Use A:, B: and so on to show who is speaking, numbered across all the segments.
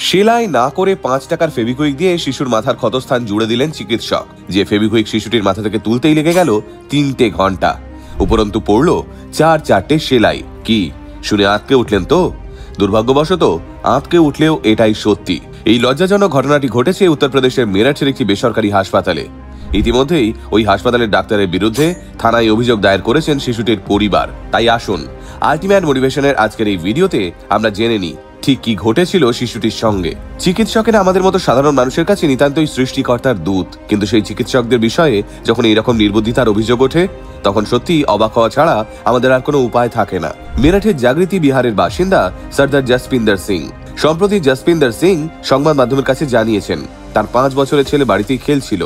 A: সেলাই না করে ৫ টাকার ফেভিকুইক দিয়ে শিশুর মাথার ক্ষতস্থান জুড়ে দিলেন চিকিৎসক। যে ফেভিকুইক শিশুটির মাথা থেকে তুলতেই লেগে গেল ৩টে ঘন্টা। উপরন্তু পড়ল ৪টে সেলাই। কি শুনে আঁতকে উঠলেন তো? দুর্ভাগ্যবশত আঁতকে উঠলেও এটাই সত্যি। এই লজ্জাজনক ঘটনাটি ঘটেছে উত্তরপ্রদেশের মেরঠের একটি বেসরকারি হাসপাতালে। ইতিমধ্যেই ওই হাসপাতালের ডাক্তারের বিরুদ্ধে থানায় অভিযোগ দায়ের করেছেন শিশুটির পরিবার। তাই আসুন আল্টিমেট মোটিভেশনের আজকের এই ভিডিওতে আমরা জেনে নিই ঠিক কি ঘটেছিল শিশুটির সঙ্গে। চিকিৎসকেরা আমাদের মতো সাধারণ মানুষের কাছে নিতান্তই সৃষ্টিকর্তার দূত, কিন্তু সেই চিকিৎসকদের বিষয়ে যখন এইরকম নির্বুদ্ধিতার অভিযোগ ওঠে তখন সত্যি অবাক হওয়া ছাড়া আমাদের আর কোনো উপায় থাকে না। মেরঠের জাগৃতি বিহারের বাসিন্দা সর্দার জসপিন্দর সিং। সম্প্রতি জসপিন্দর সিং সংবাদ মাধ্যমের কাছে জানিয়েছেন তার ৫ বছরের ছেলে বাড়িতেই খেলছিল।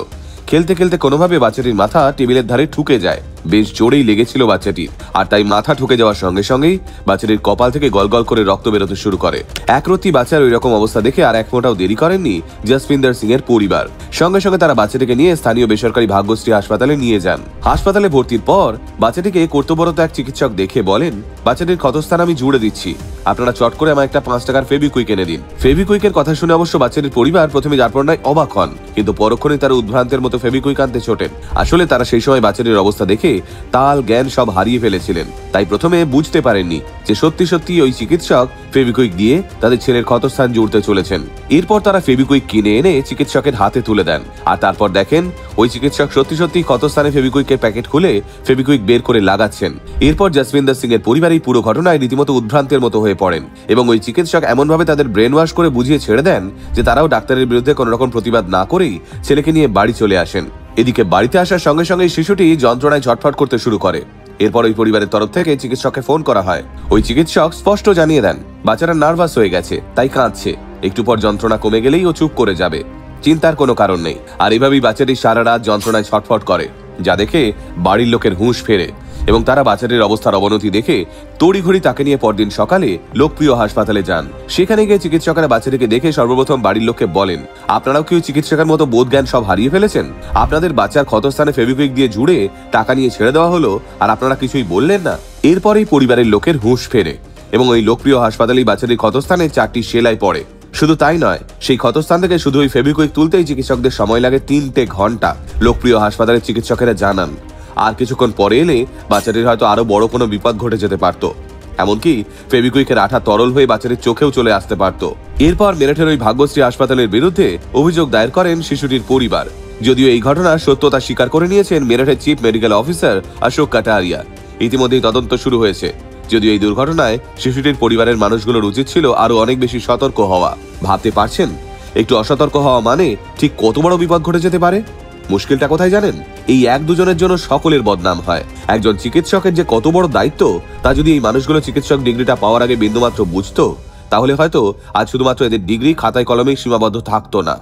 A: খেলতে খেলতে কোনোভাবে বাচ্চাটির মাথা টেবিলের ধারে ঠুকে যায়। বেশ জোরেই লেগেছিল বাচ্চাটির, আর তাই মাথা ঠুকে যাওয়ার সঙ্গে সঙ্গেই বাচ্চাটির কপাল থেকে গলগল করে রক্ত বেরোতে শুরু করে। একরত্তি বাচ্চার ওই রকম অবস্থা দেখে আর এক ফোঁটাও দেরি করেননি জসপিন্দর সিং এর পরিবার। সঙ্গে সঙ্গে তারা বাচ্চাটিকে নিয়ে স্থানীয় বেসরকারি ভাগ্যশ্রী হাসপাতালে নিয়ে যান। হাসপাতালে ভর্তির পর বাচ্চাটিকে কর্তব্যরত এক চিকিৎসক দেখে বলেন, বাচ্চাটির ক্ষতস্থান আমি জুড়ে দিচ্ছি, আপনারা চট করে আমার একটা ৫ টাকার ফেভিকুইক এনে দিন। ফেভিকুইকের কথা শুনে অবশ্য বাচ্চাটির পরিবার প্রথমে যারপরনায় অবাক হন, কিন্তু পরক্ষণেই তারা উদ্ভ্রান্তের মতো ফেভিকুইক আনতে ছোটেন। আসলে তারা সেই সময় বাচ্চাটির অবস্থা দেখে তাল জ্ঞান সব হারিয়ে ফেলেছিলেন, তাই প্রথমে বুঝতে পারেননি যে সত্যি সত্যি ওই চিকিৎসক ফেভিকুইক দিয়ে তাদের ছেলের ক্ষতস্থান জুড়তে চলেছেন। এরপর তারা ফেভিকুইক কিনে এনে চিকিৎসকের হাতে তুলে দেন, আর তারপর দেখেন ওই চিকিৎসক সত্যি সত্যি ক্ষতস্থানে ফেভিকুইকের প্যাকেট খুলে ফেভিকুইক বের করে লাগাচ্ছেন। এরপর জসপিন্দর সিং এর পরিবার এই পুরো ঘটনায় রীতিমতো উদ্ভ্রান্তের মতো হয়ে পড়েন এবং ওই চিকিৎসক এমনভাবে তাদের ব্রেন ওয়াশ করে বুঝিয়ে ছেড়ে দেন যে তারাও ডাক্তারের বিরুদ্ধে কোনো রকম প্রতিবাদ না করেই ছেলেকে নিয়ে বাড়ি চলে আসেন। এদিকে বাড়িতে আসার সঙ্গে সঙ্গে শিশুটি যন্ত্রণায় ছটফট করতে শুরু করে। এরপর ওই পরিবারের তরফ থেকে চিকিৎসককে ফোন করা হয়। ওই চিকিৎসক স্পষ্ট জানিয়ে দেন বাচ্চারা নার্ভাস হয়ে গেছে, তাই কাঁদছে, একটু পর যন্ত্রণা কমে গেলেই ও চুপ করে যাবে, চিন্তার কোনো কারণ নেই। আর এভাবেই বাচ্চাটি সারা রাত যন্ত্রণায় ছটফট করে, যা দেখে বাড়ির লোকের হুঁশ ফেরে এবং তারা বাচ্চাটির অবস্থার অবনতি দেখে তড়িঘড়ি তাকে নিয়ে পরদিন সকালে লোকপ্রিয় হাসপাতালে যান। সেখানে গিয়ে চিকিৎসকেরা বাচ্চাটিকে দেখে সর্বপ্রথম বাড়ির লোককে বলেন, আপনারাও কি চিকিৎসকের মতো বোধ জ্ঞান সব হারিয়ে ফেলেছেন? আপনাদের বাচ্চার ক্ষতস্থানে ফেভিকুইক দিয়ে জুড়ে টাকা নিয়ে ছেড়ে দেওয়া হলো, আর আপনারা কিছুই বললেন না। এরপরেই পরিবারের লোকের হুঁশ ফেরে এবং ওই লোকপ্রিয় হাসপাতালেই বাচ্চাটির ক্ষতস্থানে ৪টি সেলাই পড়ে। শুধু তাই নয়, সেই ক্ষতস্থান থেকে শুধু ওই ফেভিকুইক তুলতেই চিকিৎসকদের সময় লাগে ৩টে ঘন্টা। লোকপ্রিয় হাসপাতালের চিকিৎসকেরা জানান আর কিছুক্ষণ পরে এলে বাচ্চাটির হয়তো আরো বড় কোনো বিপদ ঘটে যেতে পারত, এমনকি ফেভিকুইকের আঠা তরল হয়ে বাচ্চাটির চোখেও চলে আসতে পারত। এরপর মেরঠের ওই ভাগ্যশ্রী হাসপাতালের বিরুদ্ধে অভিযোগ দায়ের করেন শিশুটির পরিবার। যদিও এই ঘটনার সত্যতা স্বীকার করে নিয়েছেন মেরঠের chief medical officer Ashok Kataria. ইতিমধ্যেই তদন্ত শুরু হয়েছে। যদিও এই দুর্ঘটনায় শিশুটির পরিবারের মানুষগুলোর উচিত ছিল আরো অনেক বেশি সতর্ক হওয়া। ভাবতে পারছেন একটু অসতর্ক হওয়া মানে ঠিক কত বড় বিপদ ঘটে যেতে পারে? মুশকিলটা কোথায় জানেন? এই ১-২ জনের জন্য সকলের বদনাম হয়। একজন চিকিৎসকের যে কত বড় দায়িত্ব তা যদি এই মানুষগুলো চিকিৎসক ডিগ্রিটা পাওয়ার আগে বিন্দুমাত্র বুঝতো, তাহলে হয়তো আজ শুধুমাত্র এদের ডিগ্রি খাতায় কলমেই সীমাবদ্ধ থাকতো না।